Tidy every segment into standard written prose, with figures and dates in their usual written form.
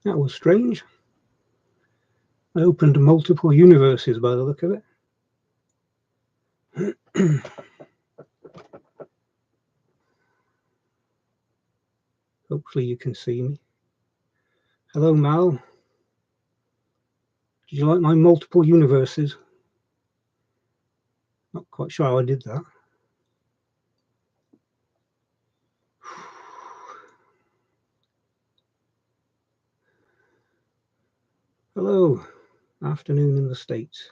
That was strange. I opened multiple universes by the look of it. Hopefully you can see me. Hello, Mal. Did you like my multiple universes? Not quite sure how I did that. Hello. Afternoon in the States.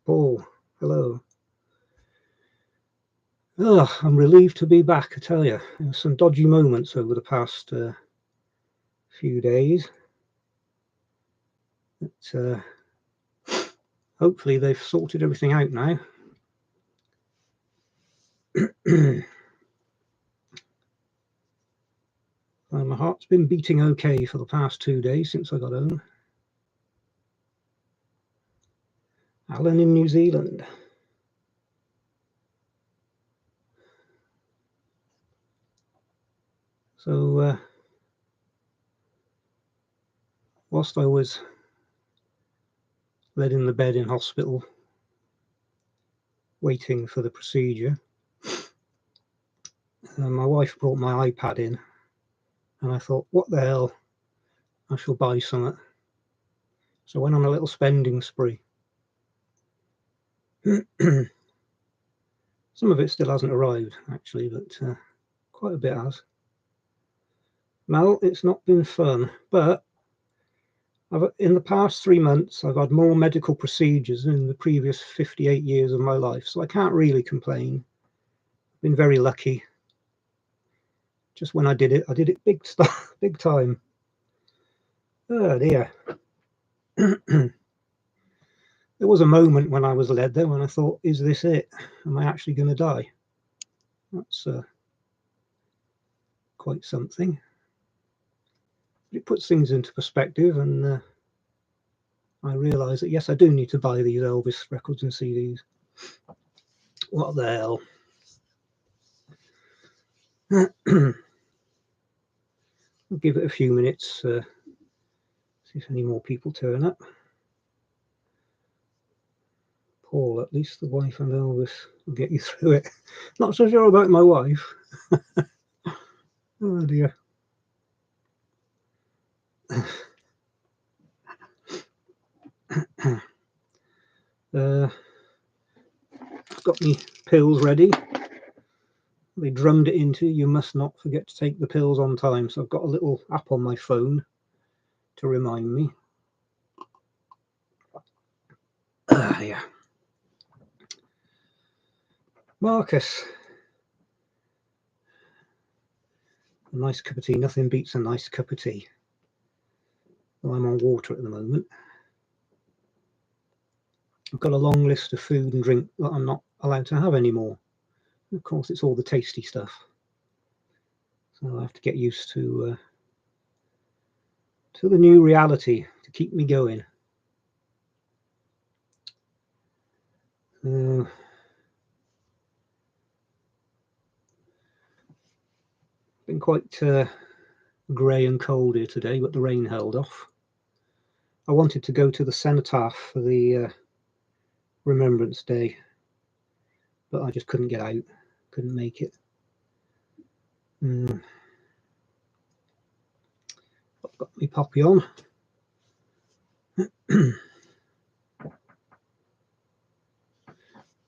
Paul, hello. Oh, I'm relieved to be back, I tell you. There were some dodgy moments over the past few days. But hopefully they've sorted everything out now. My heart's been beating okay for the past 2 days since I got home. Alan in New Zealand. So whilst I was laid in the bed in hospital waiting for the procedure, my wife brought my iPad in, and I thought, what the hell, I shall buy something. So I went on a little spending spree. Some of it still hasn't arrived, actually, but quite a bit has. Well, it's not been fun, but in the past 3 months, I've had more medical procedures than in the previous 58 years of my life, so I can't really complain. I've been very lucky. Just when I did it big time. Oh dear. There was a moment when I was led there when I thought, is this it? Am I actually going to die? That's quite something. It puts things into perspective, and I realise that yes, I do need to buy these Elvis records and CDs. What the hell? I'll give it a few minutes, see if any more people turn up. Paul, at least the wife and Elvis will get you through it. Not so sure about my wife. Oh dear. Got me pills ready. They drummed it into you must not forget to take the pills on time. So I've got a little app on my phone to remind me. Yeah. Marcus. A nice cup of tea. Nothing beats a nice cup of tea. Well, I'm on water at the moment. I've got a long list of food and drink that I'm not allowed to have anymore. Of course, it's all the tasty stuff. So I have to get used to the new reality to keep me going. Been quite grey and cold here today, but the rain held off. I wanted to go to the cenotaph for the Remembrance Day, but I just couldn't get out, couldn't make it. I've got my poppy on.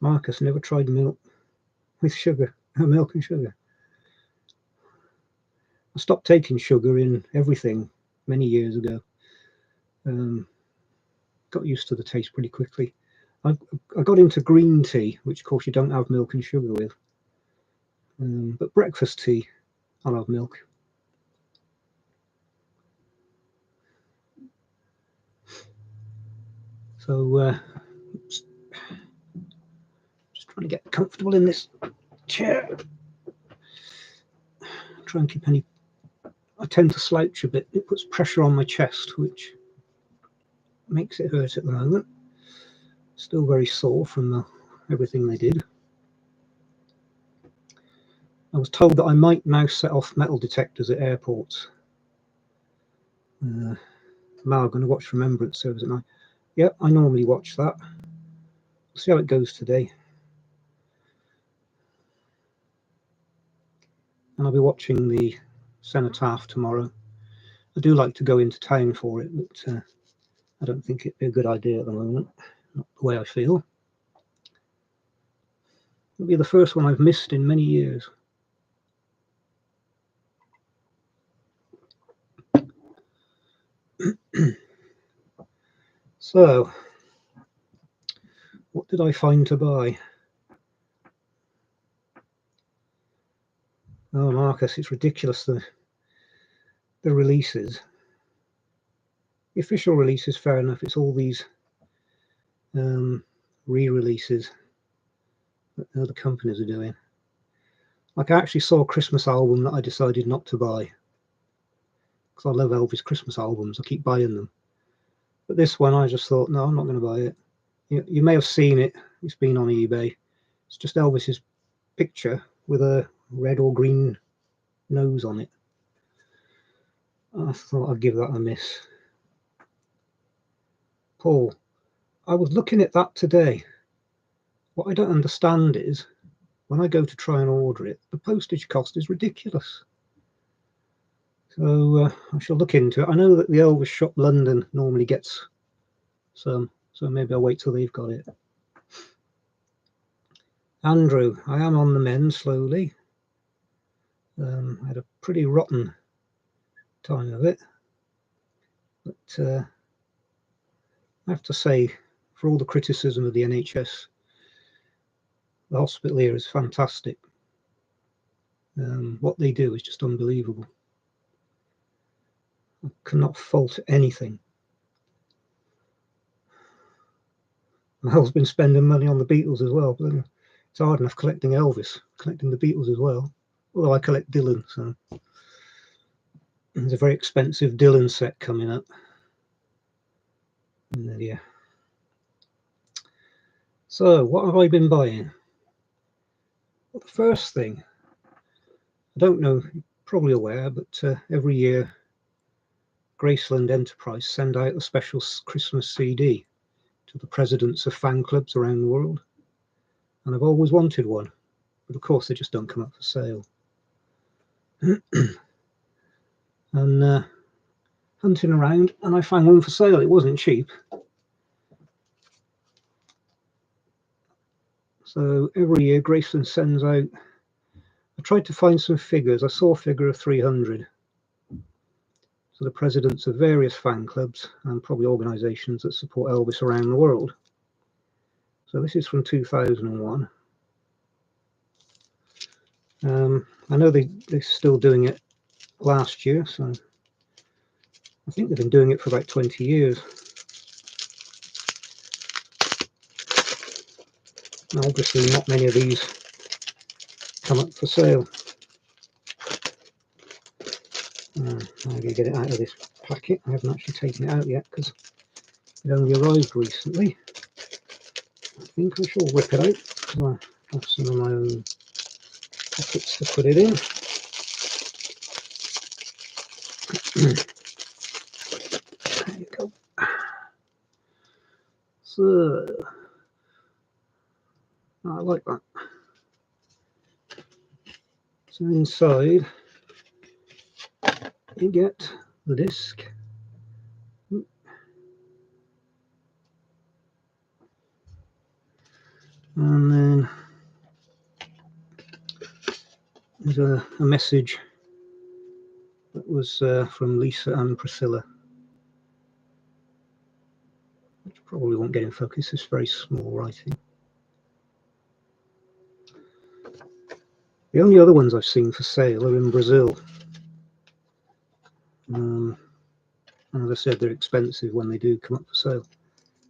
Marcus never tried milk with sugar, milk and sugar. I stopped taking sugar in everything many years ago. Got used to the taste pretty quickly. I got into green tea, which of course you don't have milk and sugar with. But breakfast tea, I'll have milk. So just trying to get comfortable in this chair. Try and keep any. I tend to slouch a bit. It puts pressure on my chest, which makes it hurt at the moment. Still very sore from everything they did. I was told that I might now set off metal detectors at airports. Mal, going to watch Remembrance Service at night. Yeah, I normally watch that. We'll see how it goes today. And I'll be watching the Cenotaph tomorrow. I do like to go into town for it, but I don't think it'd be a good idea at the moment. Not the way I feel. It'll be the first one I've missed in many years. So, what did I find to buy? Oh, Marcus, it's ridiculous, the releases. The official release is fair enough. It's all these re-releases that other companies are doing. Like, I actually saw a Christmas album that I decided not to buy because I love Elvis Christmas albums. I keep buying them. But this one, I just thought, no, I'm not going to buy it. You may have seen it. It's been on eBay. It's just Elvis's picture with a red or green nose on it. I thought I'd give that a miss. Paul, I was looking at that today. What I don't understand is when I go to try and order it, the postage cost is ridiculous. So I shall look into it. I know that the Elvis Shop London normally gets some, so maybe I'll wait till they've got it. Andrew, I am on the mend slowly. I had a pretty rotten time of it, but I have to say, for all the criticism of the NHS, the hospital here is fantastic. What they do is just unbelievable. I cannot fault anything. Mel's been spending money on the Beatles as well, but it's hard enough collecting Elvis, collecting the Beatles as well. Although I collect Dylan, so there's a very expensive Dylan set coming up. And yeah. So what have I been buying? Well, the first thing, I don't know, you're probably aware, but every year Graceland Enterprise send out a special Christmas CD to the presidents of fan clubs around the world, and I've always wanted one, but of course they just don't come up for sale. And hunting around, and I found one for sale. It wasn't cheap. So every year Graceland sends out, I tried to find some figures. I saw a figure of 300. So the presidents of various fan clubs and probably organisations that support Elvis around the world. So this is from 2001. I know they're still doing it last year, so I think they've been doing it for about 20 years. Now, obviously not many of these come up for sale. I'm going to get it out of this packet. I haven't actually taken it out yet because it only arrived recently. I think I shall whip it out because I have some of my own pockets to put it in. There you go. So I like that. So inside you get the disc, and then there's a message that was from Lisa and Priscilla, which probably won't get in focus. It's very small writing. The only other ones I've seen for sale are in Brazil. And as I said, they're expensive when they do come up for sale.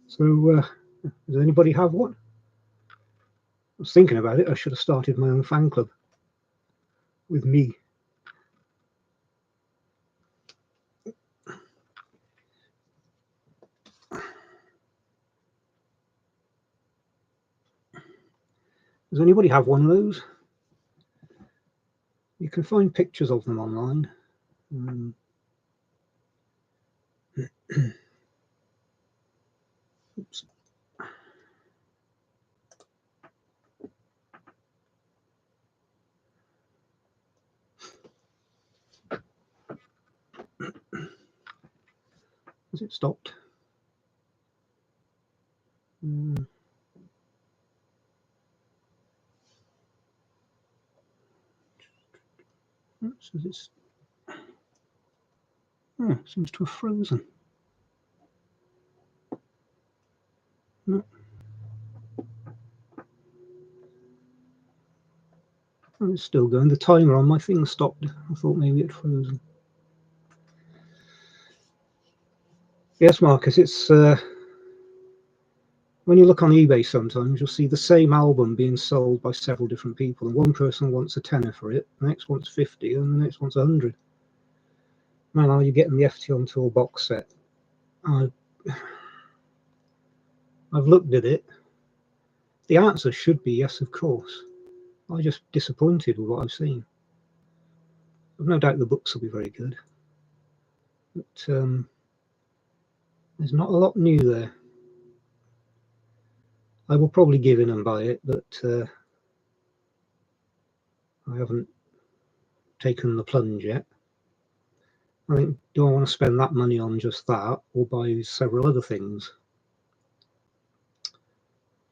So does anybody have one? I was thinking about it. I should have started my own fan club with me. Does anybody have one of those? You can find pictures of them online. Oops. Has it stopped? Seems to have frozen. No. Oh, it's still going. The timer on my thing stopped. I thought maybe it frozen. Yes, Marcus, it's when you look on eBay sometimes you'll see the same album being sold by several different people, and one person wants a tenner for it, the next wants 50, and the next wants 100. Man, are you getting the FT on Tour box set? I've looked at it. The answer should be yes, of course. I'm just disappointed with what I've seen. I've no doubt the books will be very good, but there's not a lot new there. I will probably give in and buy it, but I haven't taken the plunge yet. I think, do I want to spend that money on just that, or buy several other things?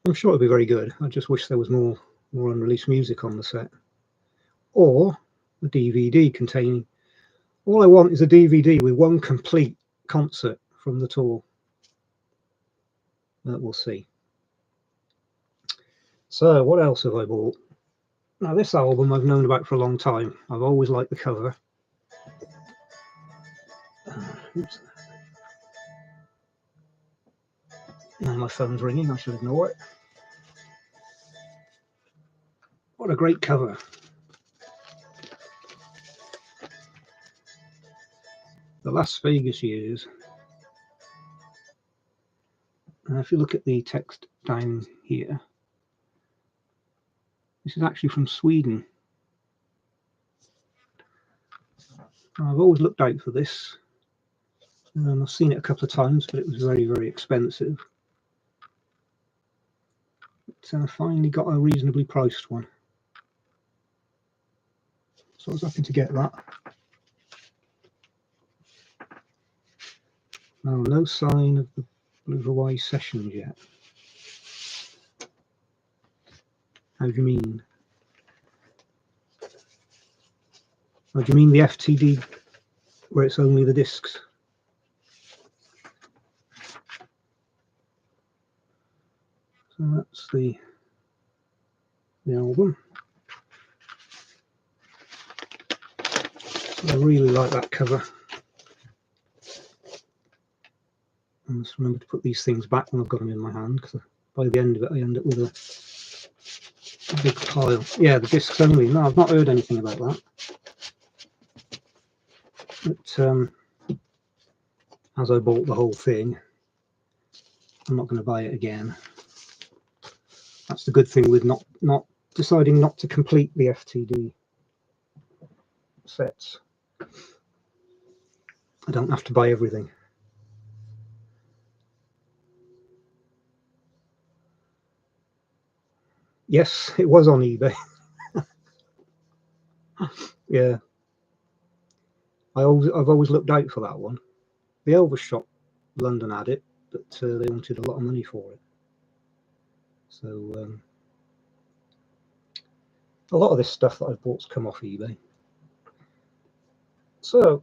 I'm sure it'll be very good. I just wish there was more unreleased music on the set, or a DVD containing. All I want is a DVD with one complete concert from the tour. But we'll see. So what else have I bought? Now this album I've known about for a long time. I've always liked the cover. Oops. Now my phone's ringing, I should ignore it. What a great cover. The Las Vegas Years. And if you look at the text down here, this is actually from Sweden. I've always looked out for this. I've seen it a couple of times, but it was very, very expensive. But I finally got a reasonably priced one. So I was happy to get that. Now, no sign of the Blue Hawaii sessions yet. How do you mean? Oh, do you mean the FTD where it's only the discs? So that's the album. So I really like that cover. I must remember to put these things back when I've got them in my hand, because by the end of it I end up with a big pile. Yeah, the discs only. No, I've not heard anything about that. But as I bought the whole thing, I'm not going to buy it again. That's the good thing with not deciding not to complete the FTD sets. I don't have to buy everything. Yes, it was on eBay. Yeah, I've always looked out for that one. The Elvis shop, London, had it, but they wanted a lot of money for it. So a lot of this stuff that I've bought's come off eBay. So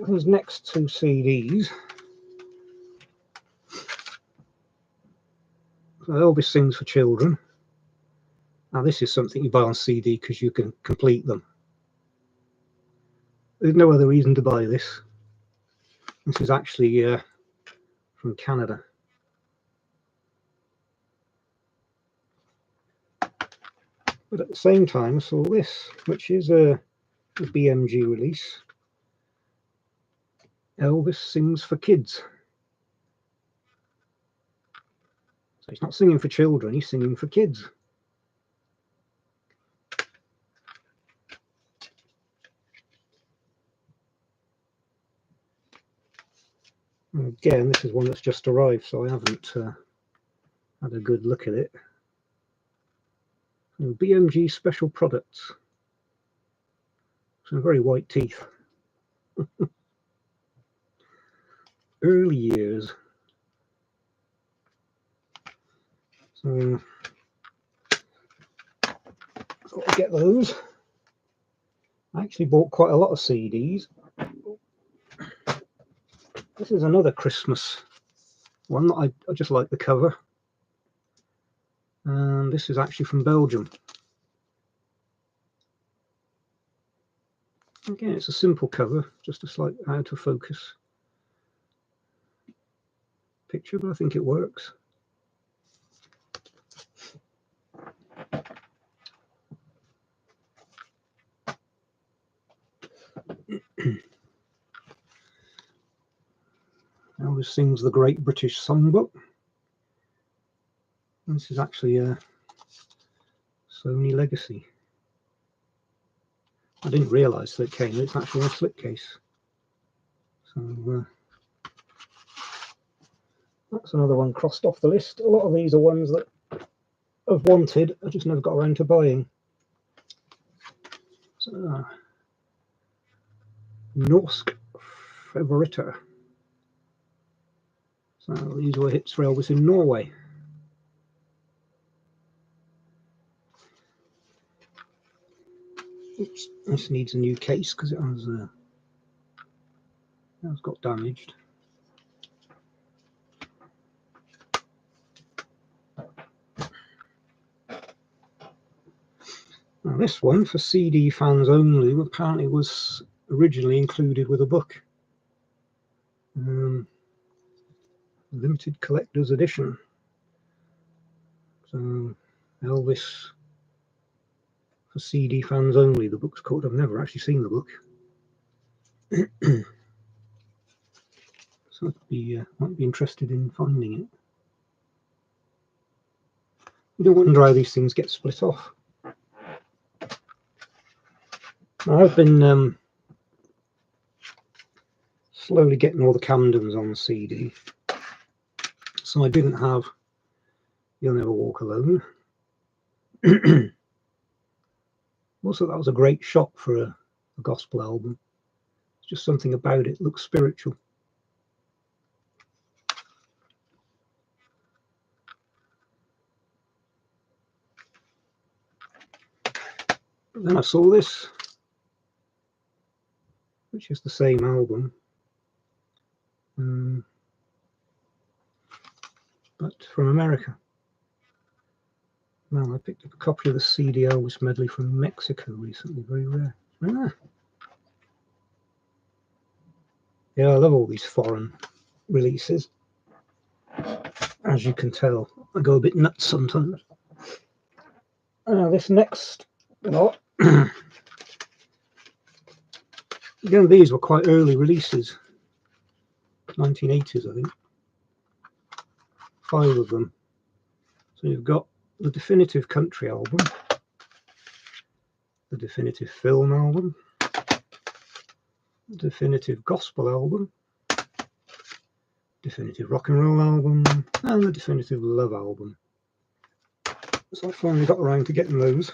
these next two CDs. So Elvis Sings for Children. Now this is something you buy on CD because you can complete them. There's no other reason to buy this. This is actually from Canada. But at the same time I saw this, which is a BMG release. Elvis Sings for Kids. So he's not singing for children, he's singing for kids. Again, this is one that's just arrived, so I haven't had a good look at it. BMG Special Products. Some very white teeth. Early years. So I'll get those. I actually bought quite a lot of CDs. This is another Christmas one that I just like the cover. And this is actually from Belgium. Again, it's a simple cover, just a slight out of focus picture, but I think it works. Elvis sings the Great British Songbook. This is actually a Sony Legacy. I didn't realise that it came. It's actually a slipcase. So that's another one crossed off the list. A lot of these are ones that I've wanted, I just never got around to buying. So, Norsk Favorita. So these were hits for Elvis in Norway. Oops, this needs a new case because it has got damaged. Now this one, for CD fans only, apparently was originally included with a book. Limited collector's edition. So Elvis for CD fans only, the book's called. I've never actually seen the book. So I'd might be interested in finding it. You don't wonder how these things get split off. Now, I've been slowly getting all the Camdens on CD. So I didn't have You'll Never Walk Alone. Also, that was a great shot for a gospel album. It's just something about it looks spiritual. But then I saw this, which is the same album, but from America. Well, I picked up a copy of the CD Elvis medley from Mexico recently, very rare. Yeah, I love all these foreign releases. As you can tell, I go a bit nuts sometimes. This next lot, again, these were quite early releases, 1980s, I think. 5 of them. So you've got the definitive country album, the definitive film album, the definitive gospel album, definitive rock and roll album, and the definitive love album. So I finally got around to getting those.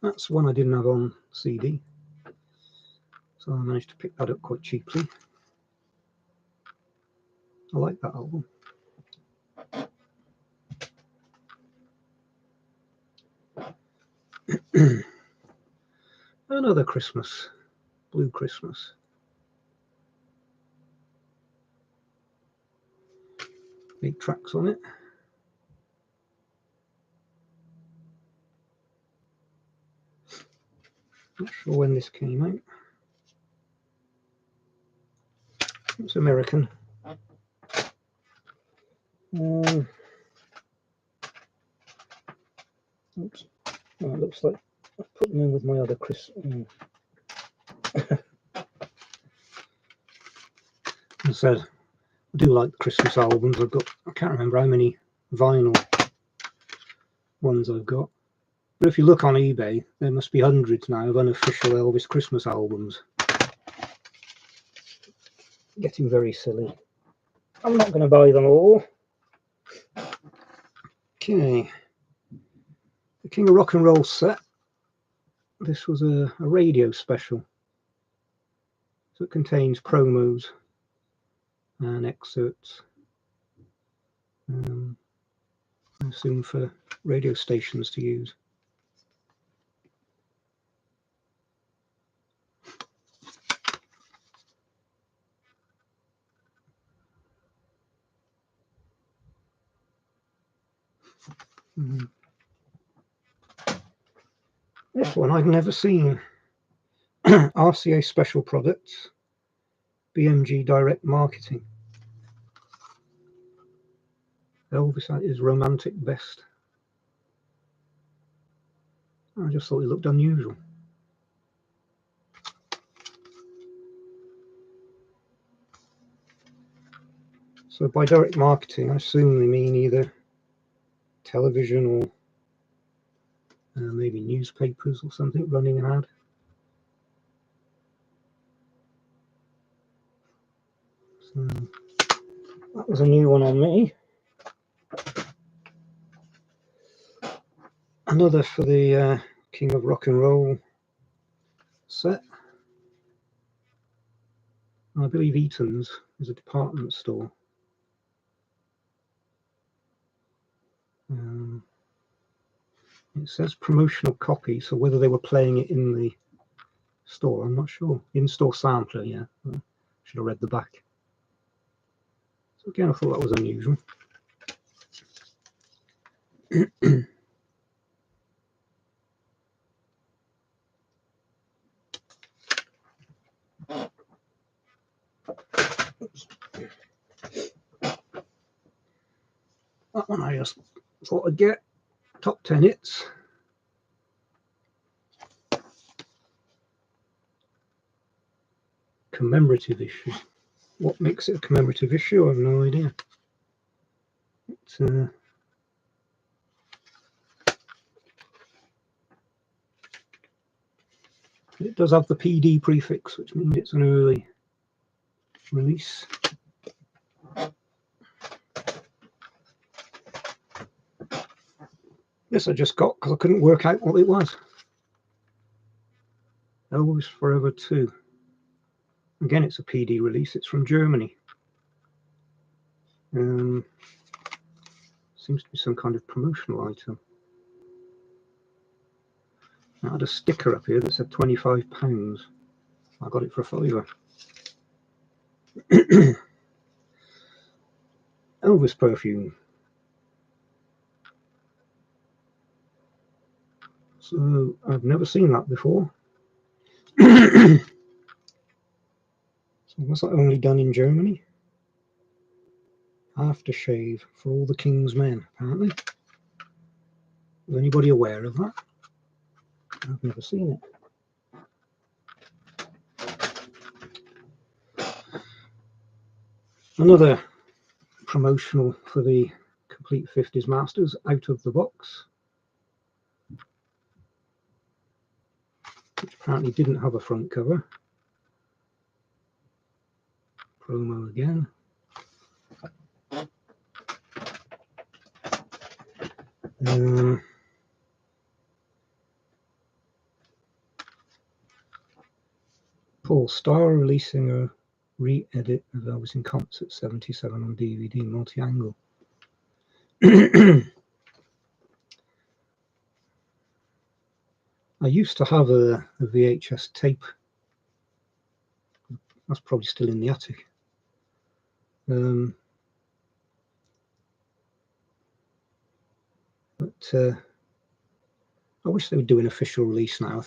That's one I didn't have on CD, so I managed to pick that up quite cheaply. I like that album. Another Christmas, Blue Christmas. Big tracks on it. Not sure when this came out. It's American. Oops. Oh, it looks like I've put them in with my other Christmas. I said, I do like the Christmas albums. I can't remember how many vinyl ones I've got. But if you look on eBay, there must be hundreds now of unofficial Elvis Christmas albums. Getting very silly. I'm not going to buy them all. Okay. The King of Rock and Roll set. This was a radio special. So it contains promos and excerpts. I assume for radio stations to use. This one I've never seen. RCA Special Products, BMG Direct Marketing. Elvis at his romantic best. I just thought it looked unusual. So by direct marketing, I assume they mean either television or maybe newspapers or something running an ad. So that was a new one on me. Another for the King of Rock and Roll set. I believe Eaton's is a department store. It says promotional copy, so whether they were playing it in the store, I'm not sure. In-store sampler, yeah. Should have read the back. So again, I thought that was unusual. That one I just thought I'd get. Top 10 hits. Commemorative issue. What makes it a commemorative issue? I have no idea. It does have the PD prefix, which means it's an early release. This I just got because I couldn't work out what it was. Elvis Forever 2. Again, it's a PD release. It's from Germany. Seems to be some kind of promotional item. I had a sticker up here that said £25. I got it for £5. Elvis perfume. So I've never seen that before. So was that only done in Germany? Aftershave for all the King's men, apparently. Is anybody aware of that? I've never seen it. Another promotional for the Complete 50s Masters, out of the box, which apparently didn't have a front cover. Promo again. Paul Starr releasing a re-edit of Elvis in Concert 77 on DVD, multi-angle. I used to have a VHS tape. That's probably still in the attic. But I wish they would do an official release now. I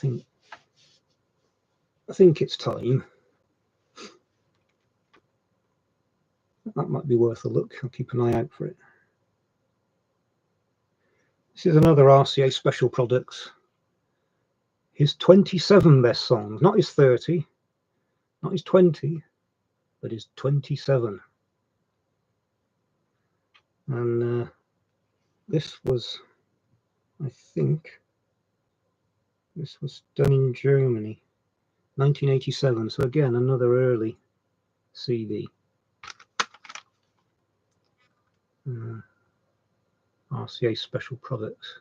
think it's time. That might be worth a look. I'll keep an eye out for it. This is another RCA Special Products. His 27 best songs, not his 30, not his 20, but his 27. And this was, I think, This was done in Germany, 1987. So again, another early CD. RCA Special Products.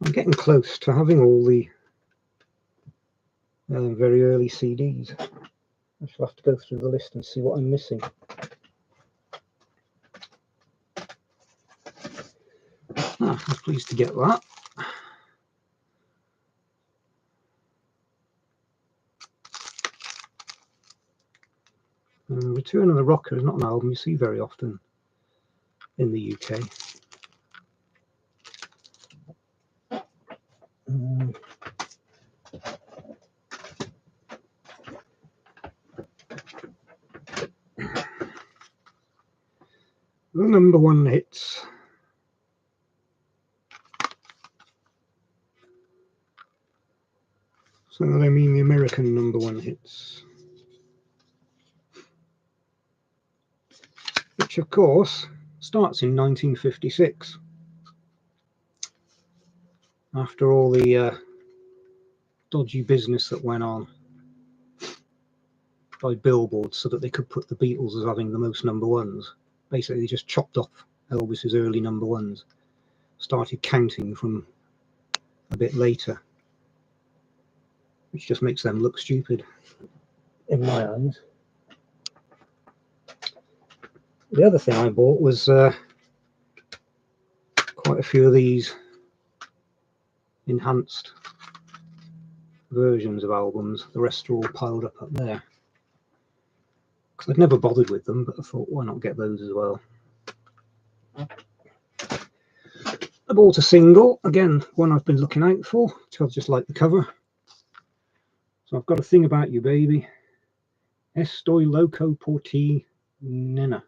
I'm getting close to having all the very early CDs. I shall have to go through the list and see what I'm missing. I was pleased to get that. Return of the Rocker is not an album you see very often in the UK. The number one hits. So I mean the American number one hits. Which of course starts in 1956. After all the dodgy business that went on by Billboard so that they could put the Beatles as having the most number ones. Basically, they just chopped off Elvis's early number ones, started counting from a bit later, which just makes them look stupid in my eyes. The other thing I bought was quite a few of these enhanced versions of albums. The rest are all piled up there. Because I'd never bothered with them, but I thought, why not get those as well? I bought a single, again, one I've been looking out for, which I just like the cover. So I've got A Thing About You, Baby. Estoy loco por ti, nena.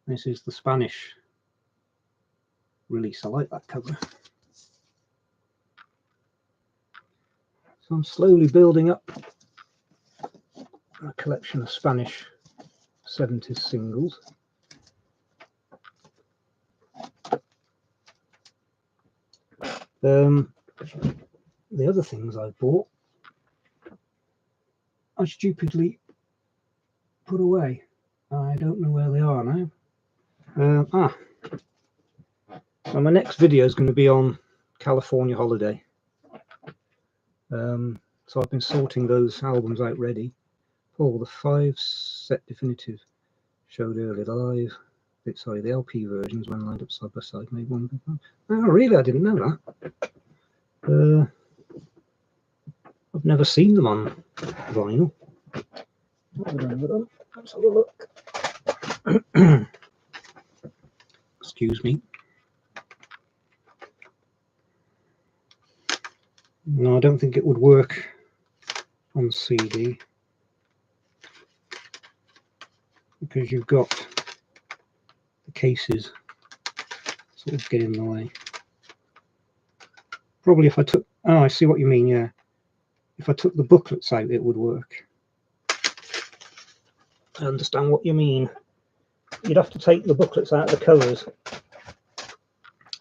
This is the Spanish release. I like that cover. So I'm slowly building up a collection of Spanish 70s singles. The other things I bought, I stupidly put away. I don't know where they are now. So my next video is going to be on California Holiday. So I've been sorting those albums out ready. Oh, the 5-set definitive showed earlier, the live, sorry, the LP versions when lined up side by side made one big one. Oh, really? I didn't know that. I've never seen them on vinyl. Let's have a look. Excuse me. No, I don't think it would work on CD because you've got the cases sort of get in the way. Probably if I took, oh, I see what you mean, yeah. If I took the booklets out, it would work. I understand what you mean. You'd have to take the booklets out of the covers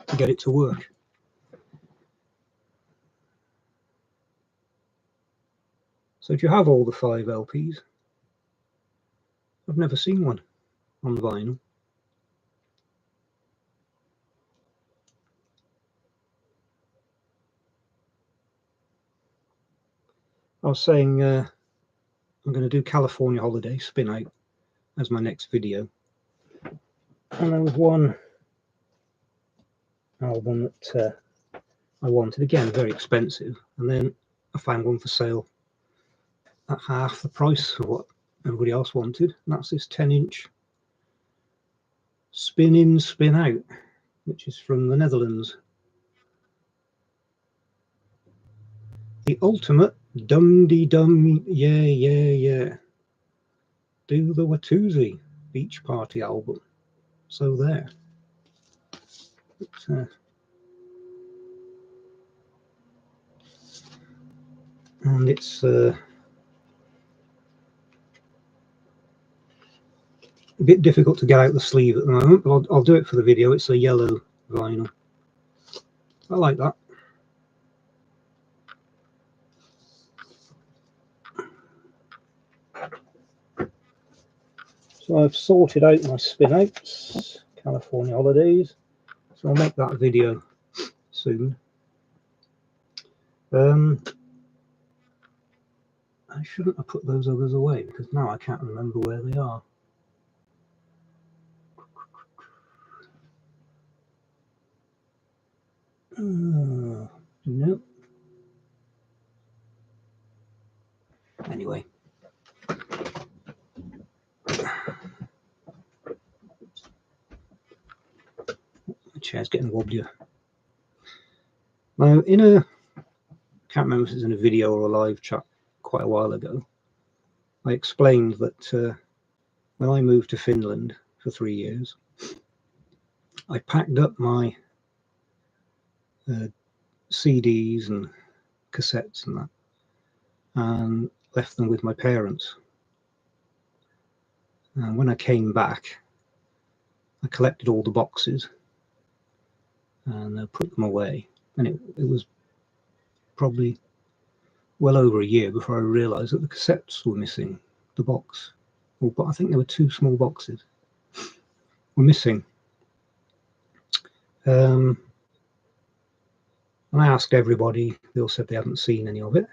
to get it to work. So do you have all the 5 LPs? I've never seen one on vinyl. I was saying I'm going to do California Holiday spin out as my next video. And there was one album that I wanted, again very expensive, and then I found one for sale at half the price of what everybody else wanted, and that's this 10-inch Spin In, Spin Out, which is from the Netherlands. The ultimate dum-de-dum, yeah, yeah, yeah. Do the Watusi Beach Party album. So there. And it's a bit difficult to get out the sleeve at the moment, but I'll do it for the video. It's a yellow vinyl. I like that. So I've sorted out my spin outs, California holidays. So I'll make that video soon. I shouldn't have put those others away because now I can't remember where they are. No. Anyway. The chair's getting wobblier. Now, can't remember if it was in a video or a live chat quite a while ago, I explained that when I moved to Finland for 3 years, I packed up my CDs and cassettes and that, and left them with my parents. And when I came back, I collected all the boxes and put them away. And it was probably well over a year before I realised that the cassettes were missing. The box, but I think there were 2 small boxes were missing. And I asked everybody, they all said they hadn't seen any of it.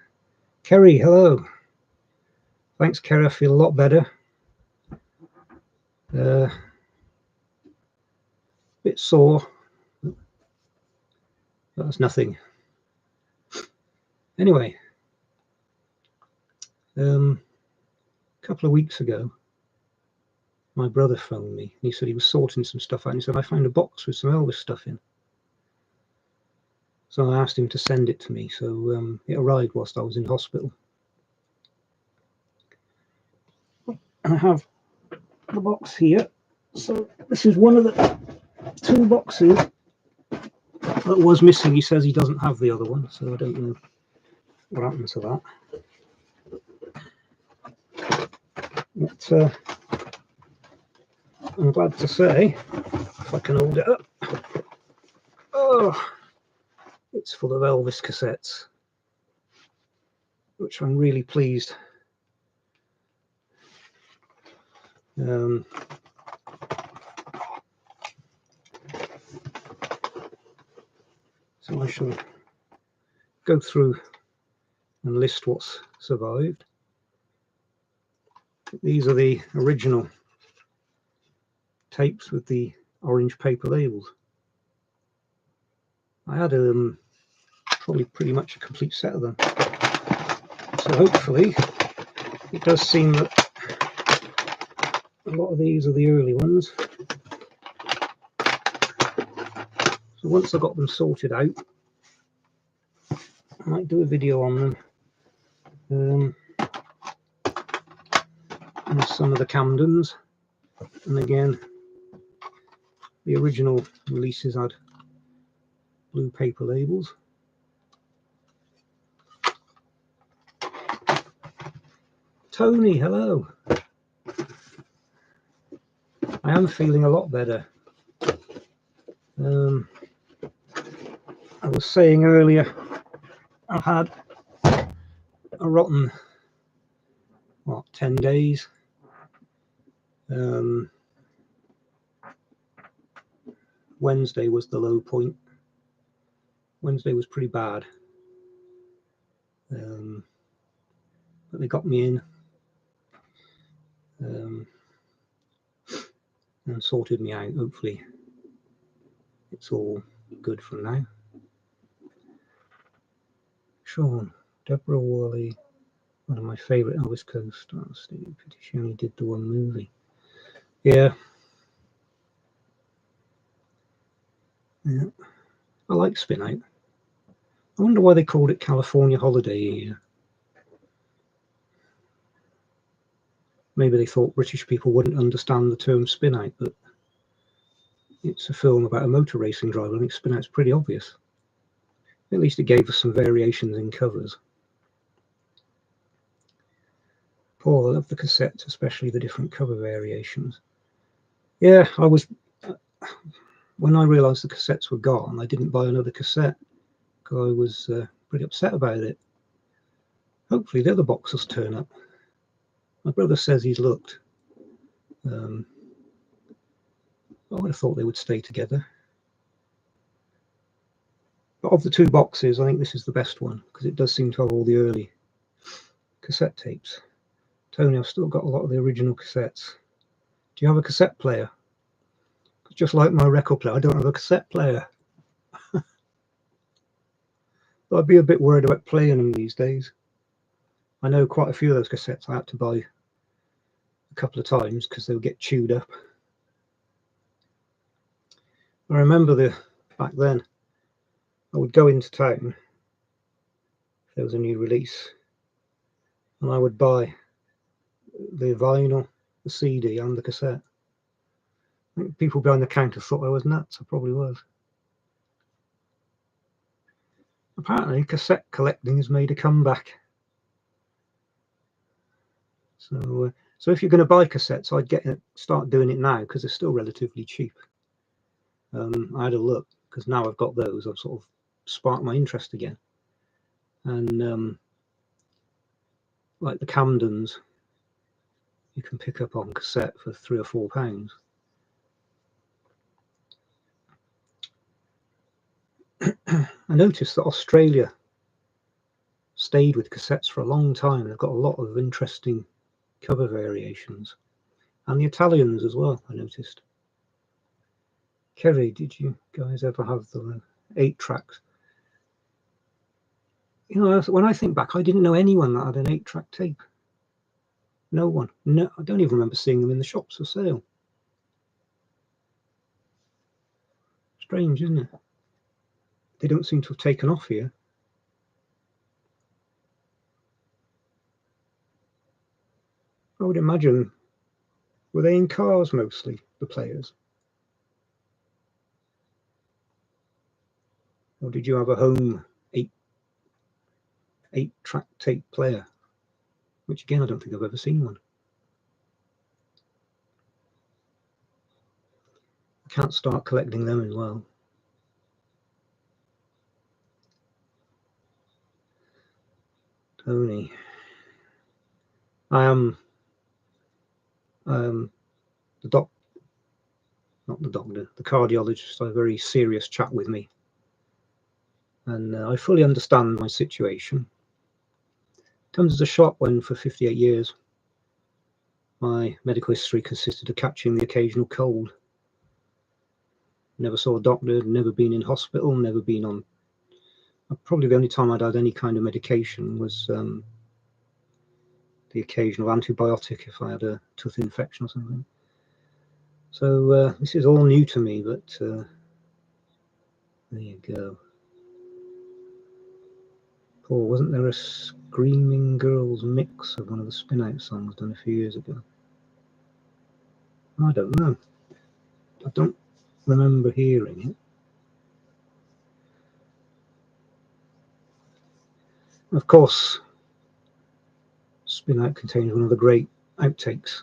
Kerry, hello. Thanks, Kerry, I feel a lot better. Bit sore, but that's nothing. Anyway, a couple of weeks ago, my brother phoned me. He said he was sorting some stuff out, and he said, I found a box with some Elvis stuff in. So I asked him to send it to me, so it arrived whilst I was in hospital. I have the box here. So this is one of the 2 boxes that was missing. He says he doesn't have the other one, so I don't know what happened to that. But I'm glad to say, if I can hold it up, oh, it's full of Elvis cassettes, which I'm really pleased. So I shall go through and list what's survived. These are the original tapes with the orange paper labels. I had probably pretty much a complete set of them. So hopefully it does seem that a lot of these are the early ones. So once I got them sorted out, I might do a video on them. And some of the Camdens, and again the original releases had blue paper labels. Tony, hello. I am feeling a lot better. I was saying earlier, I've had a rotten, 10 days. Wednesday was the low point. Wednesday was pretty bad. But they got me in and sorted me out. Hopefully it's all good from now. Sean, Deborah Worley, one of my favourite Elvis co-stars. She only did the one movie. Yeah. I like Spin Out. I wonder why they called it California Holiday Year. Maybe they thought British people wouldn't understand the term spin out, but it's a film about a motor racing driver. I think spin out's pretty obvious. At least it gave us some variations in covers. Paul, I love the cassettes, especially the different cover variations. Yeah, I was, when I realised the cassettes were gone, I didn't buy another cassette because I was pretty upset about it. Hopefully the other boxes turn up. My brother says he's looked. I would have thought they would stay together. But of the two boxes, I think this is the best one because it does seem to have all the early cassette tapes. Tony, I've still got a lot of the original cassettes. Do you have a cassette player? Just like my record player, I don't have a cassette player. I'd be a bit worried about playing them these days. I know quite a few of those cassettes I had to buy a couple of times because they would get chewed up. I remember back then, I would go into town if there was a new release, and I would buy the vinyl, the CD, and the cassette. I think people behind the counter thought I was nuts. I probably was. Apparently, cassette collecting has made a comeback. So if you're going to buy cassettes, I'd start doing it now because they're still relatively cheap. I had a look because now I've got those. I've sort of sparked my interest again. And like the Camdens, you can pick up on cassette for £3 or £4. I noticed that Australia stayed with cassettes for a long time. They've got a lot of interesting cover variations, and the Italians as well, I noticed. Kerry, did you guys ever have the 8 tracks? You know, when I think back, I didn't know anyone that had an 8-track tape. No one. No, I don't even remember seeing them in the shops for sale. Strange, isn't it? They don't seem to have taken off here. I would imagine, were they in cars mostly, the players? Or did you have a home 8-track tape player? Which again, I don't think I've ever seen one. I can't start collecting them as well. Tony. I am the cardiologist had a very serious chat with me, and I fully understand my situation. Comes as a shock when for 58 years my medical history consisted of catching the occasional cold. Never saw a doctor, never been in hospital, never been on. Probably the only time I'd had any kind of medication was the occasional antibiotic if I had a tooth infection or something. So this is all new to me, but there you go. Paul, wasn't there a Screaming Girls mix of one of the Spin Out songs done a few years ago? I don't know. I don't remember hearing it. Of course, Spin Out contains one of the great outtakes.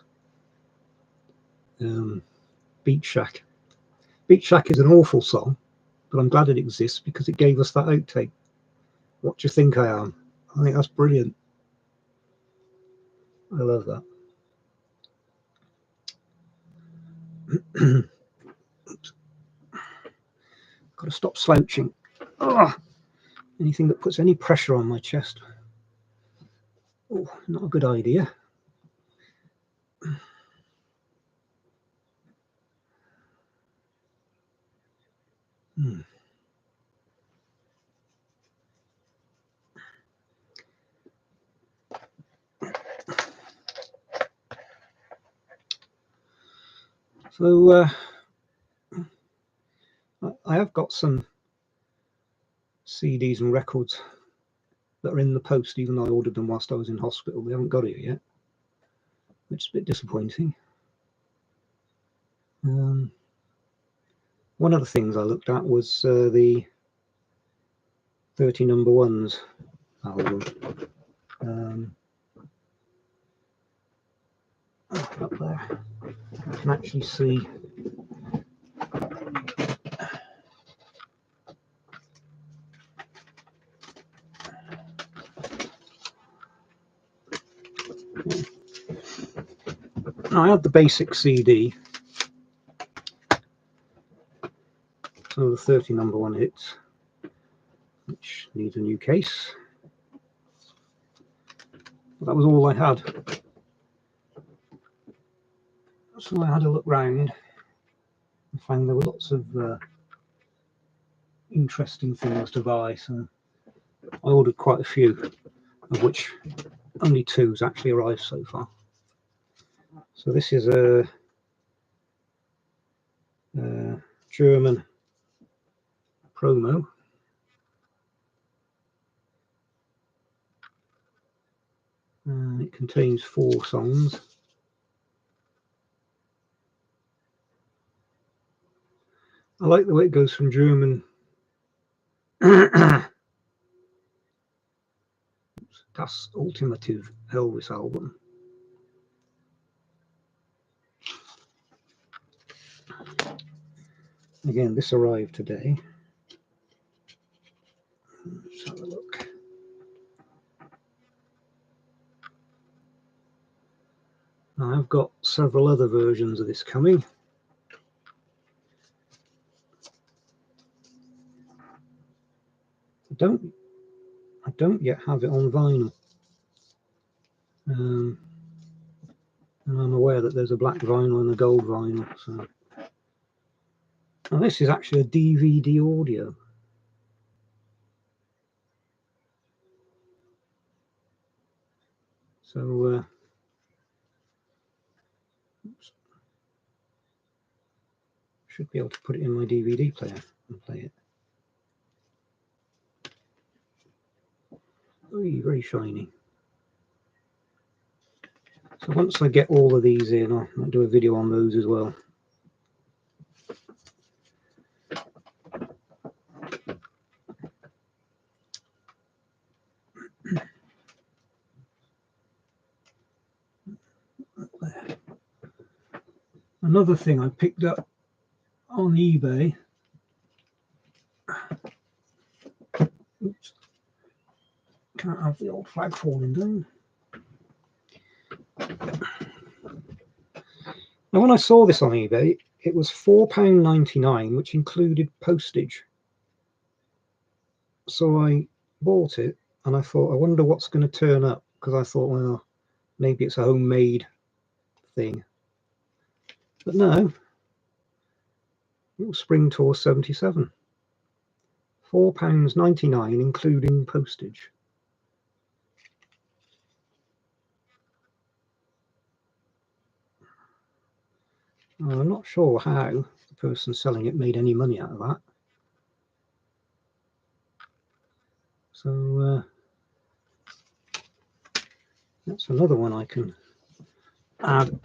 Beat Shack. Beat Shack is an awful song, but I'm glad it exists because it gave us that outtake. What do you think I am? I think that's brilliant. I love that. Oops. Got to stop slouching. Oh, anything that puts any pressure on my chest. Oh, not a good idea. So I have got some CDs and records that are in the post, even though I ordered them whilst I was in hospital. They haven't got it yet, which is a bit disappointing. One of the things I looked at was the 30 number ones album. up there. I can actually see I had the basic CD, so the 30 number one hits, which needs a new case. But that was all I had. So I had a look round and found there were lots of interesting things to buy, so I ordered quite a few, of which only 2's actually arrived so far. So this is a German promo. It contains 4 songs. I like the way it goes from German Das Ultimative Elvis album. Again, this arrived today. Let's have a look. Now, I've got several other versions of this coming. I don't yet have it on vinyl. And I'm aware that there's a black vinyl and a gold vinyl. So now this is actually a DVD audio. So should be able to put it in my DVD player and play it. Very, very shiny. So once I get all of these in, I might do a video on those as well. Another thing I picked up on eBay. Oops. Can't have the old flag falling down. Now, when I saw this on eBay, it was £4.99, which included postage. So I bought it, and I thought, I wonder what's going to turn up, because I thought, well, maybe it's a homemade thing. But no, it was Spring Tour 77. £4.99, including postage. I'm not sure how the person selling it made any money out of that. So that's another one I can add.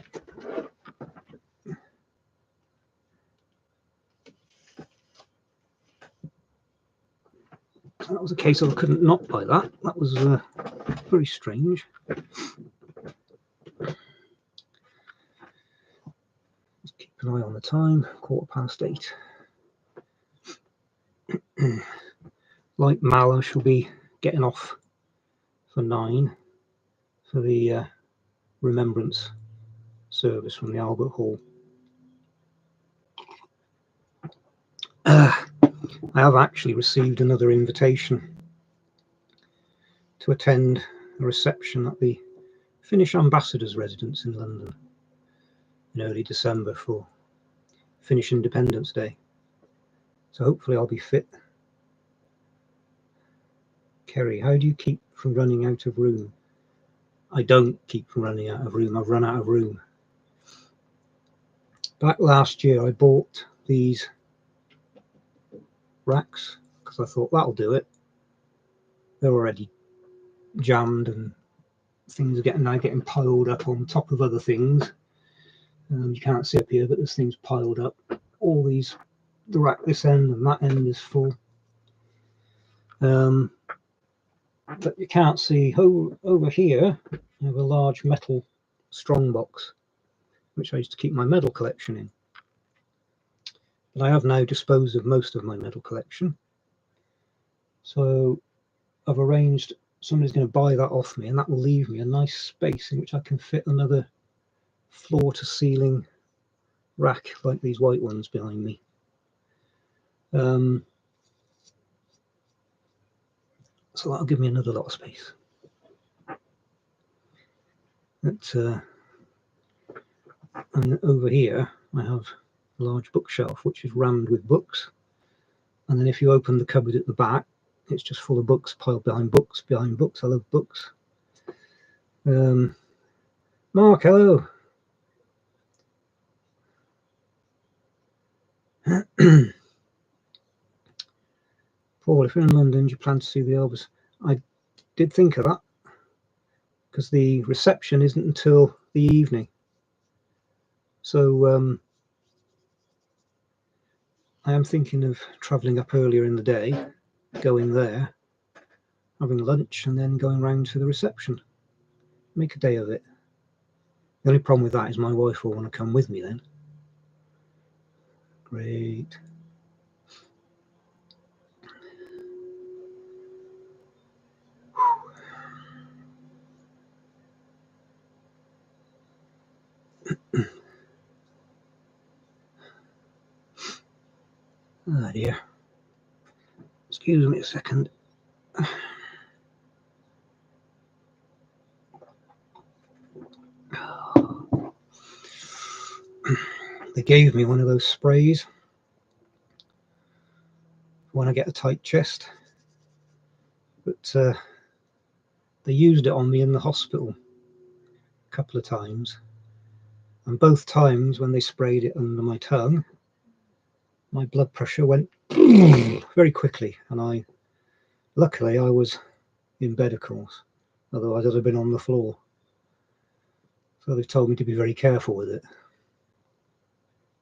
That was a case of I couldn't not buy that. That was very strange. Just keep an eye on the time, 8:15. Like Mal, I shall be getting off for 9 for the remembrance service from the Albert Hall. I have actually received another invitation to attend a reception at the Finnish ambassador's residence in London in early December for Finnish Independence Day. So hopefully I'll be fit. Kerry, how do you keep from running out of room? I don't keep from running out of room. I've run out of room. Back last year I bought these racks because I thought that'll do it. They're already jammed and things are now getting piled up on top of other things. You can't see up here, but there's things piled up. All these, the rack this end and that end is full. But you can't see over here. I have a large metal strongbox which I used to keep my medal collection in. But I have now disposed of most of my medal collection. So I've arranged somebody's going to buy that off me, and that will leave me a nice space in which I can fit another floor to ceiling rack like these white ones behind me. So that'll give me another lot of space. And over here I have a large bookshelf which is rammed with books, and then if you open the cupboard at the back, it's just full of books piled behind books behind books. I love books. Mark, hello. Paul, if you're in London, do you plan to see the Elvis? I did think of that, because the reception isn't until the evening. So I am thinking of travelling up earlier in the day, going there, having lunch, and then going round to the reception. Make a day of it. The only problem with that is my wife will want to come with me then. Great. Ah dear. Excuse me a second. They gave me one of those sprays when I get a tight chest, but they used it on me in the hospital a couple of times, and both times when they sprayed it under my tongue, my blood pressure went very quickly, and luckily I was in bed, of course, otherwise I'd have been on the floor. So they've told me to be very careful with it,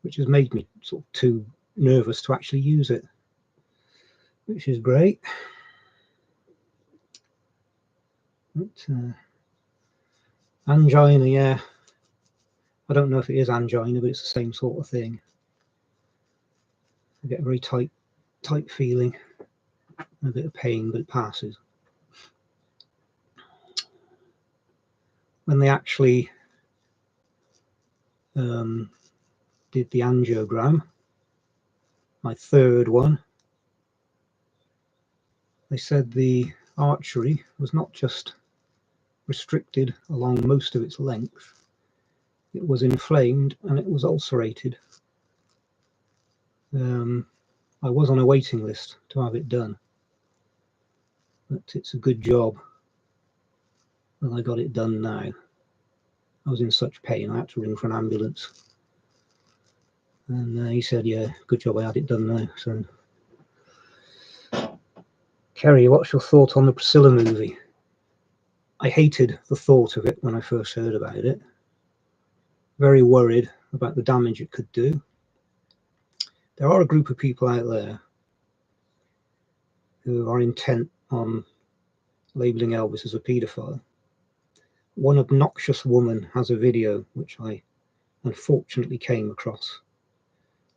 which has made me sort of too nervous to actually use it, which is great. But, angina, yeah, I don't know if it is angina, but it's the same sort of thing. I get a very tight feeling, and a bit of pain, but it passes. When they actually did the angiogram, my third one, they said the artery was not just restricted along most of its length, it was inflamed and it was ulcerated. I was on a waiting list to have it done, but it's a good job that I got it done now. I was in such pain I had to ring for an ambulance, and he said, yeah, good job I had it done now. So Kerry, what's your thought on the Priscilla movie? I hated the thought of it when I first heard about it. Very worried about the damage it could do. There are a group of people out there who are intent on labelling Elvis as a paedophile. One obnoxious woman has a video which I unfortunately came across.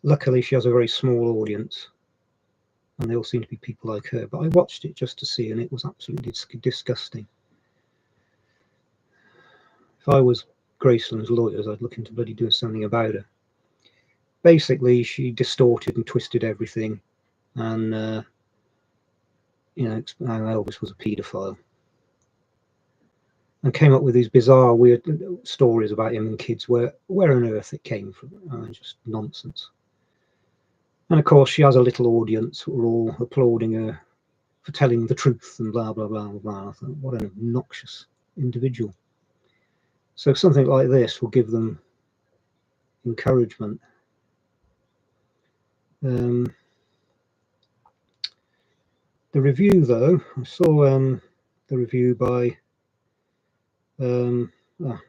Luckily she has a very small audience and they all seem to be people like her, but I watched it just to see, and it was absolutely disgusting. If I was Graceland's lawyers, I'd look into bloody doing something about her. Basically she distorted and twisted everything, and you know, Elvis was a paedophile, and came up with these bizarre, weird stories about him and kids, where on earth it came from. Just nonsense. And of course she has a little audience who are all applauding her for telling the truth and blah blah blah blah. I thought, what an obnoxious individual. So something like this will give them encouragement. The review, though, I saw the review by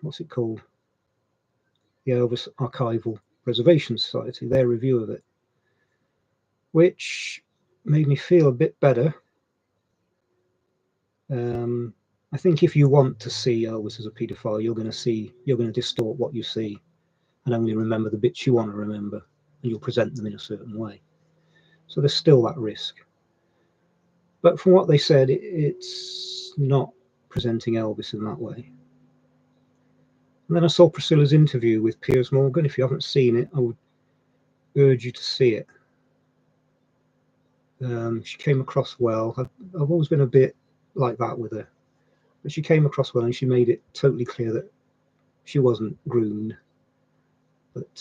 what's it called, the Elvis Archival Preservation Society, their review of it, which made me feel a bit better. I think if you want to see Elvis as a paedophile, you're going to distort what you see, and only remember the bits you want to remember, and you'll present them in a certain way. So there's still that risk. But from what they said, it's not presenting Elvis in that way. And then I saw Priscilla's interview with Piers Morgan. If you haven't seen it, I would urge you to see it. She came across well. I've always been a bit like that with her, but she came across well, and she made it totally clear that she wasn't groomed. But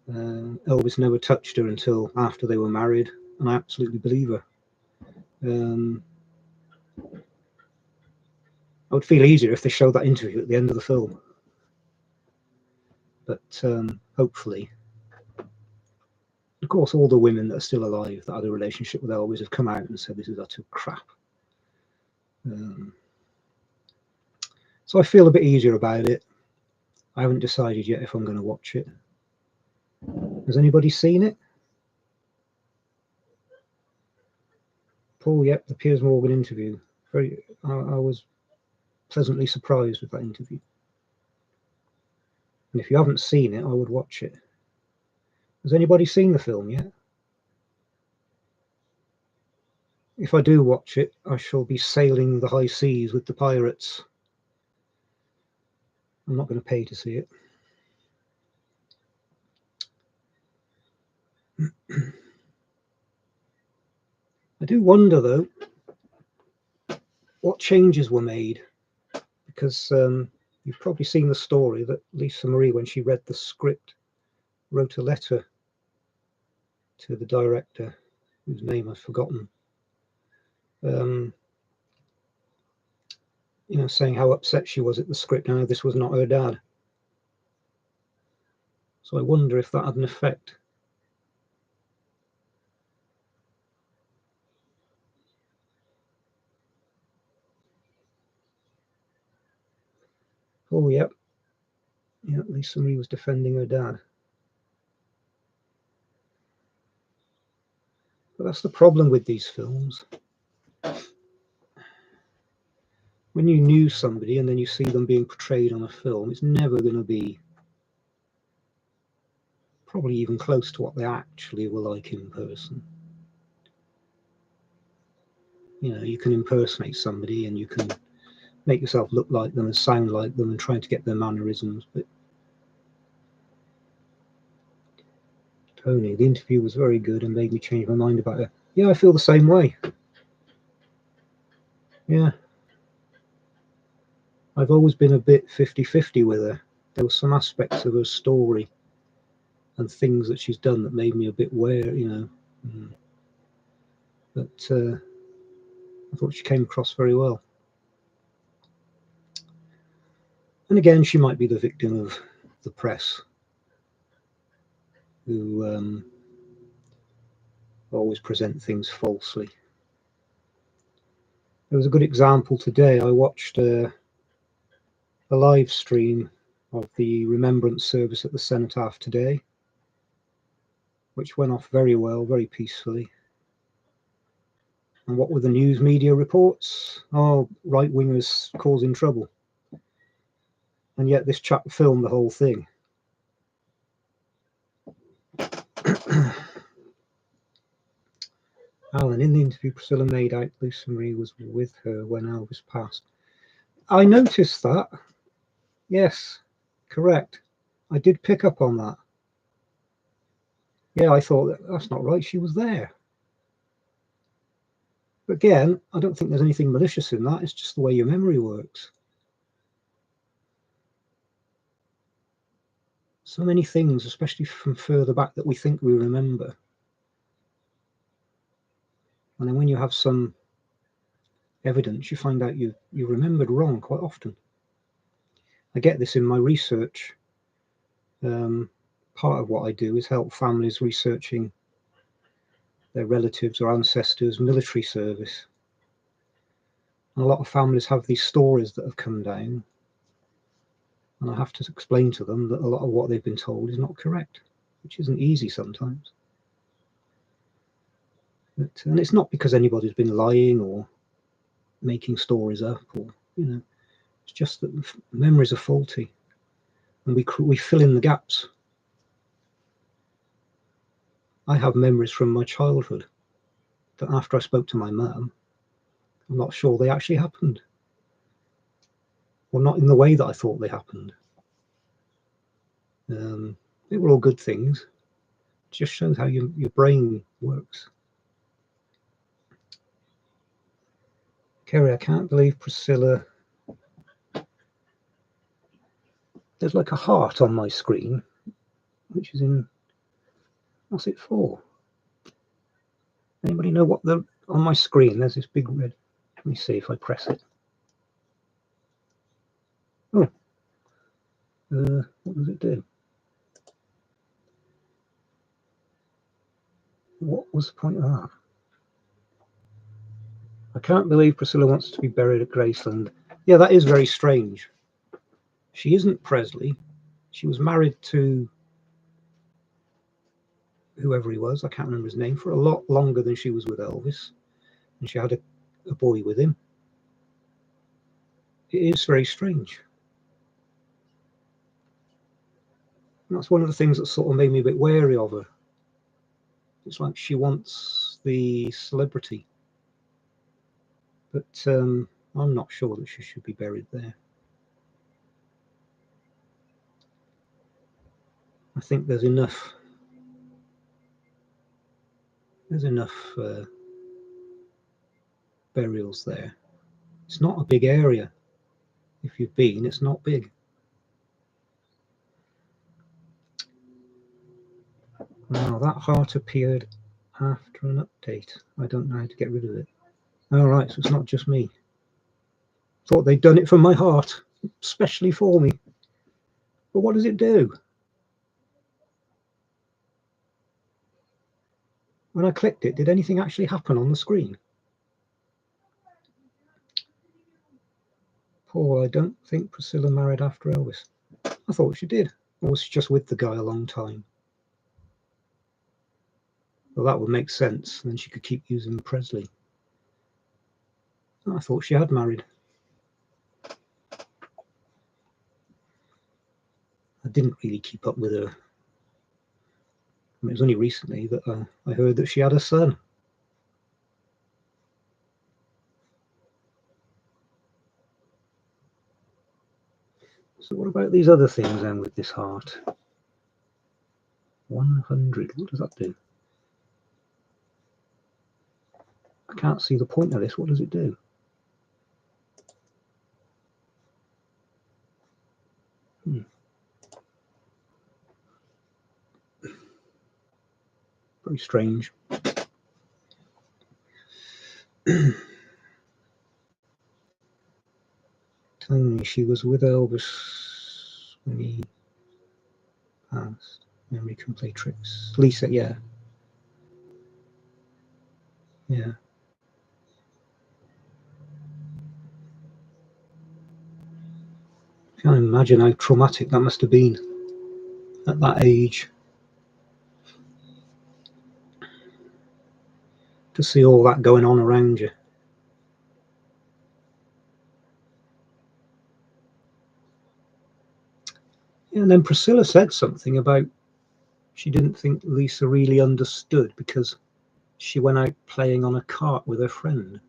Elvis never touched her until after they were married, and I absolutely believe her. I would feel easier if they showed that interview at the end of the film. But hopefully, of course, all the women that are still alive that had a relationship with Elvis have come out and said this is utter crap. So I feel a bit easier about it. I haven't decided yet if I'm going to watch it. Has anybody seen it? Paul, yep, the Piers Morgan interview. I was pleasantly surprised with that interview. And if you haven't seen it, I would watch it. Has anybody seen the film yet? If I do watch it, I shall be sailing the high seas with the pirates. I'm not going to pay to see it. I do wonder, though, what changes were made, because you've probably seen the story that Lisa Marie, when she read the script, wrote a letter to the director, whose name I've forgotten, you know, saying how upset she was at the script and how this was not her dad. So I wonder if that had an effect. Oh, yep. Yeah, at least somebody was defending her dad. But that's the problem with these films. When you knew somebody and then you see them being portrayed on a film, it's never going to be probably even close to what they actually were like in person. You know, you can impersonate somebody and you can make yourself look like them and sound like them and trying to get their mannerisms, but Tony, the interview was very good and made me change my mind about her. Yeah, I feel the same way. Yeah. I've always been a bit 50-50 with her. There were some aspects of her story and things that she's done that made me a bit wary, you know. But I thought she came across very well. And again, she might be the victim of the press, who always present things falsely. There was a good example today. I watched a live stream of the remembrance service at the Cenotaph today, which went off very well, very peacefully. And what were the news media reports? Oh, right-wingers causing trouble. And yet this chap filmed the whole thing. Alan, in the interview Priscilla made out, Lisa Marie was with her when Elvis passed. I noticed that. Yes, correct. I did pick up on that. Yeah, I thought that's not right. She was there. But again, I don't think there's anything malicious in that. It's just the way your memory works. So many things, especially from further back, that we think we remember. And then when you have some evidence, you find out you remembered wrong quite often. I get this in my research. Part of what I do is help families researching their relatives or ancestors' military service. And a lot of families have these stories that have come down, and I have to explain to them that a lot of what they've been told is not correct, which isn't easy sometimes. And it's not because anybody's been lying or making stories up, or, you know, it's just that memories are faulty. and we fill in the gaps. I have memories from my childhood that after I spoke to my mum, I'm not sure they actually happened, or not in the way that I thought they happened. They were all good things. It just shows how your brain works. Kerry, I can't believe Priscilla. There's like a heart on my screen, which is in. What's it for? Anybody know what on my screen? There's this big red. Let me see if I press it. Oh, what does it do? What was the point of that? I can't believe Priscilla wants to be buried at Graceland. Yeah, that is very strange. She isn't Presley. She was married to whoever he was. I can't remember his name, for a lot longer than she was with Elvis. And she had a boy with him. It is very strange. And that's one of the things that sort of made me a bit wary of her. It's like she wants the celebrity. But I'm not sure that she should be buried there. I think there's enough. There's enough burials there. It's not a big area. If you've been, it's not big. Now that heart appeared after an update. I don't know how to get rid of it. All right, so it's not just me. Thought they'd done it for my heart, especially for me. But what does it do? When I clicked it, did anything actually happen on the screen? Paul, I don't think Priscilla married after Elvis. I thought she did. Or was she just with the guy a long time? Well, that would make sense. Then she could keep using Presley. I thought she had married. I didn't really keep up with her. I mean, it was only recently that I heard that she had a son. So what about these other things then with this heart? 100, what does that do? I can't see the point of this. What does it do? Very strange. Telling me she was with Elvis when he passed. Memory can play tricks. Lisa, yeah. Yeah. I can't imagine how traumatic that must have been at that age. To see all that going on around you. And then Priscilla said something about she didn't think Lisa really understood because she went out playing on a cart with her friend.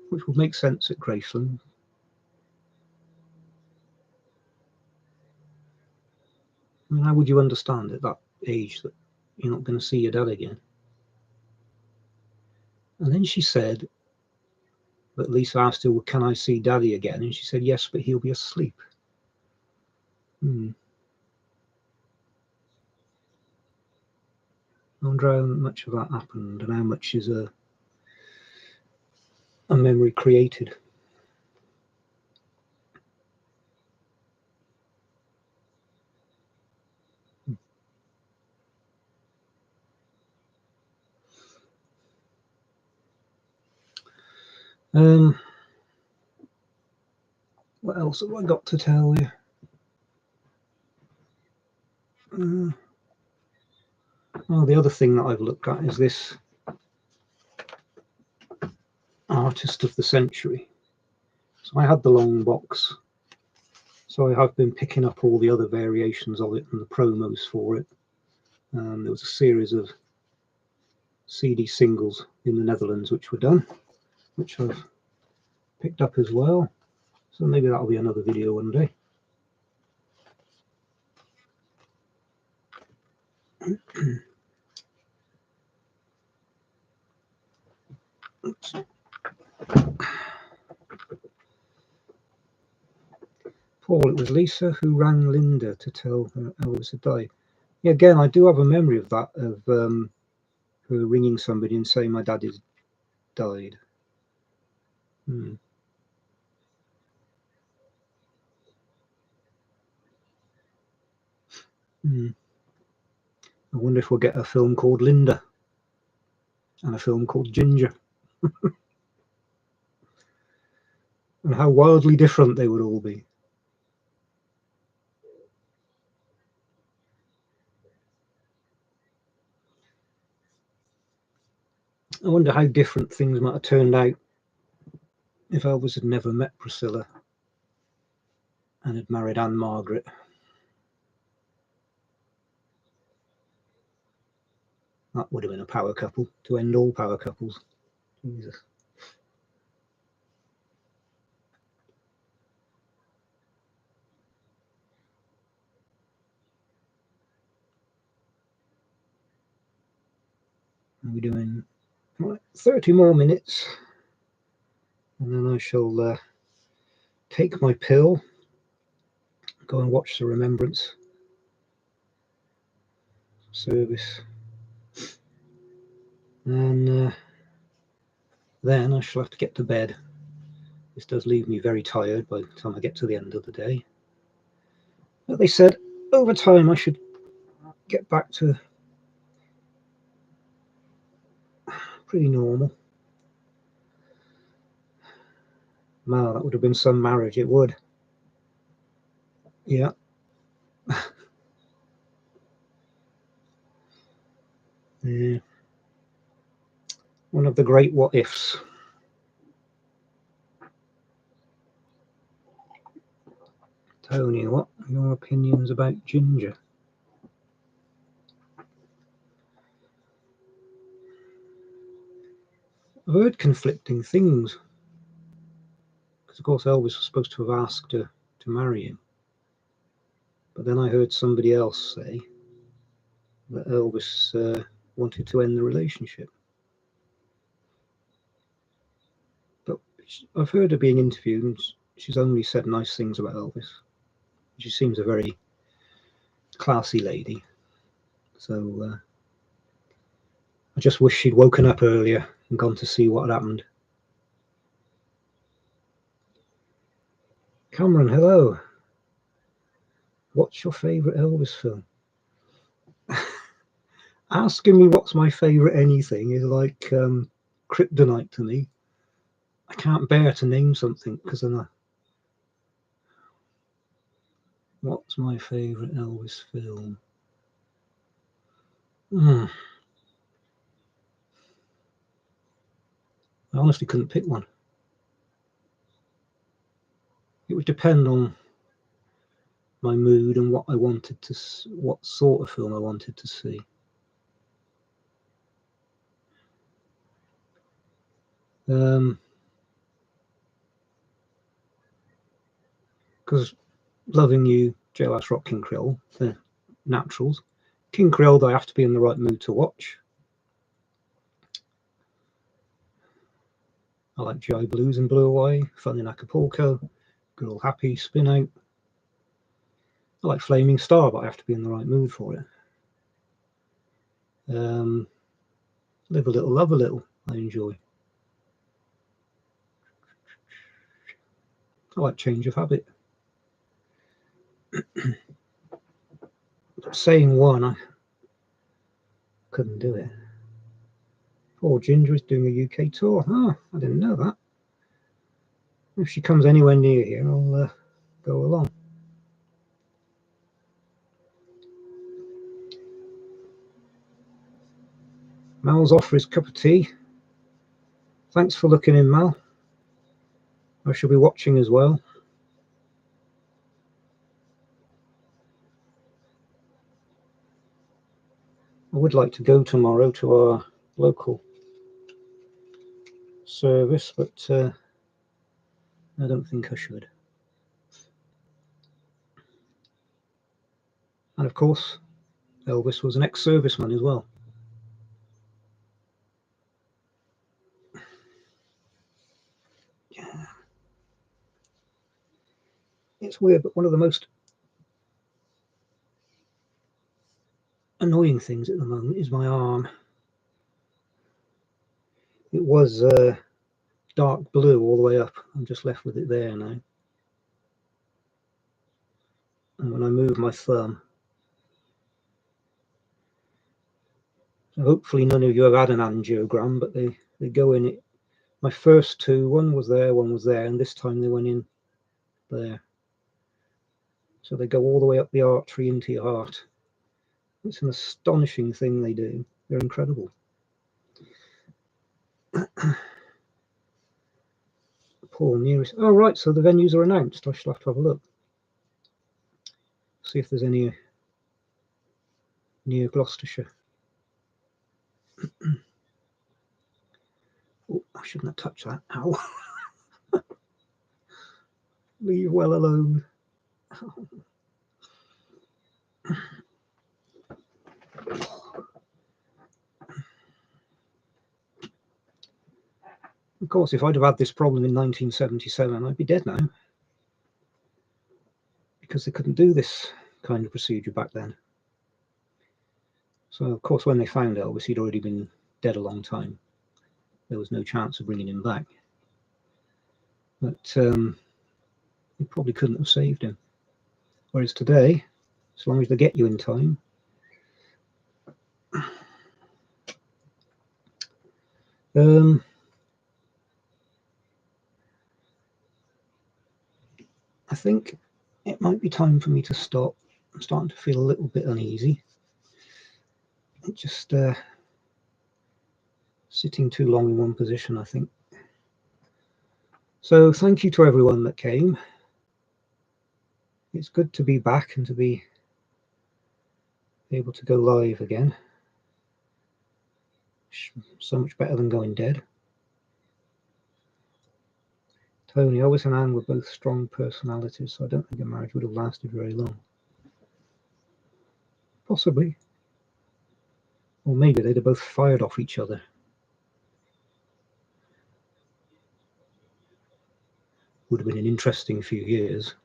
Which would make sense at Graceland. I mean, how would you understand at that age that you're not going to see your dad again? And then she said that Lisa asked her, well, can I see Daddy again? And she said, yes, but he'll be asleep. I wonder how much of that happened and how much is a memory created. What else have I got to tell you? Oh, the other thing that I've looked at is this artist of the century. So I had the long box, so I have been picking up all the other variations of it and the promos for it. There was a series of CD singles in the Netherlands which were done, which I've picked up as well. So maybe that'll be another video one day. Paul, it was Lisa who rang Linda to tell her Elvis had died. Yeah, again, I do have a memory of that, of her ringing somebody and saying my dad has died. Hmm. Hmm. I wonder if we'll get a film called Linda and a film called Ginger. And how wildly different they would all be. I wonder how different things might have turned out if Elvis had never met Priscilla and had married Anne Margaret. That would have been a power couple to end all power couples. Jesus. We're doing 30 more minutes, and then I shall take my pill, go and watch the remembrance service, and then I shall have to get to bed. This does leave me very tired by the time I get to the end of the day. But they said over time I should get back to pretty normal. Wow, that would have been some marriage, it would. Yeah. Yeah. One of the great what ifs. Tony, what are your opinions about Ginger? I've heard conflicting things. Because of course Elvis was supposed to have asked her to marry him. But then I heard somebody else say that Elvis wanted to end the relationship. But I've heard her being interviewed, and she's only said nice things about Elvis. She seems a very classy lady. So I just wish she'd woken up earlier and gone to see what had happened. Cameron, hello. What's your favourite Elvis film? Asking me what's my favourite anything is like kryptonite to me. I can't bear to name something because then what's my favourite Elvis film? I honestly couldn't pick one. It would depend on my mood and what I wanted to, what sort of film I wanted to see. Because Loving You, Jailhouse Rock, King Creole, they're naturals. King Creole, I have to be in the right mood to watch. I like GI Blues and Blue Hawaii, Fun in Acapulco, Girl Happy, Spin Out. I like Flaming Star, but I have to be in the right mood for it. Live a Little, Love a Little, I enjoy. I like Change of Habit. Saying one, I couldn't do it. Poor Ginger is doing a UK tour. Oh, I didn't know that. If she comes anywhere near here, I'll go along. Mal's off for his cup of tea. Thanks for looking in, Mal. I shall be watching as well. I would like to go tomorrow to our local service, but I don't think I should. And of course, Elvis was an ex-serviceman as well. Yeah. It's weird, but one of the most annoying things at the moment is my arm. It was dark blue all the way up. I'm just left with it there now. And when I move my thumb, so hopefully none of you have had an angiogram, but they go in it. My first two, one was there, and this time they went in there. So they go all the way up the artery into your heart. It's an astonishing thing they do. They're incredible. Paul nearest. Oh right, so the venues are announced. I shall have to have a look. See if there's any near Gloucestershire. Oh, I shouldn't have touched that. Ow. Leave well alone. Of course, if I'd have had this problem in 1977, I'd be dead now. Because they couldn't do this kind of procedure back then. So, of course, when they found Elvis, he'd already been dead a long time. There was no chance of bringing him back. But they probably couldn't have saved him. Whereas today, as long as they get you in time, I think it might be time for me to stop. I'm starting to feel a little bit uneasy. Just sitting too long in one position, I think. So thank you to everyone that came. It's good to be back and to be able to go live again. So much better than going dead. Tony, Elvis and Anne were both strong personalities, so I don't think a marriage would have lasted very long. Possibly. Or maybe they'd have both fired off each other. Would have been an interesting few years.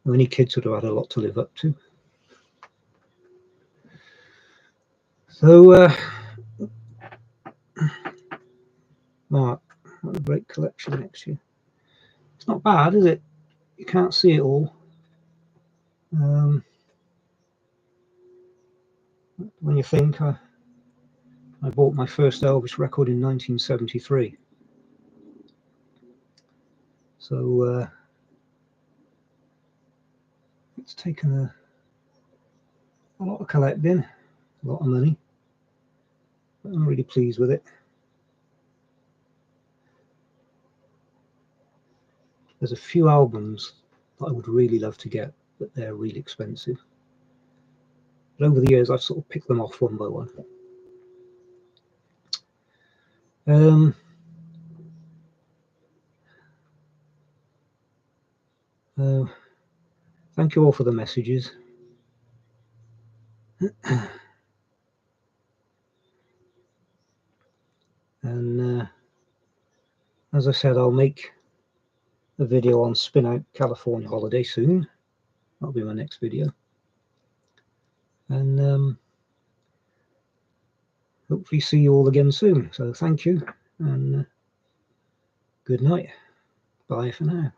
Any kids would have had a lot to live up to. So, Mark, what a great collection next year. It's not bad, is it? You can't see it all. When you think I bought my first Elvis record in 1973. So it's taken a lot of collecting, a lot of money, but I'm really pleased with it. There's a few albums that I would really love to get, but they're really expensive. But over the years, I've sort of picked them off one by one. Thank you all for the messages. And as I said, I'll make a video on Spin Out California Holiday soon. That'll be my next video. And hopefully see you all again soon. So thank you, and good night. Bye for now.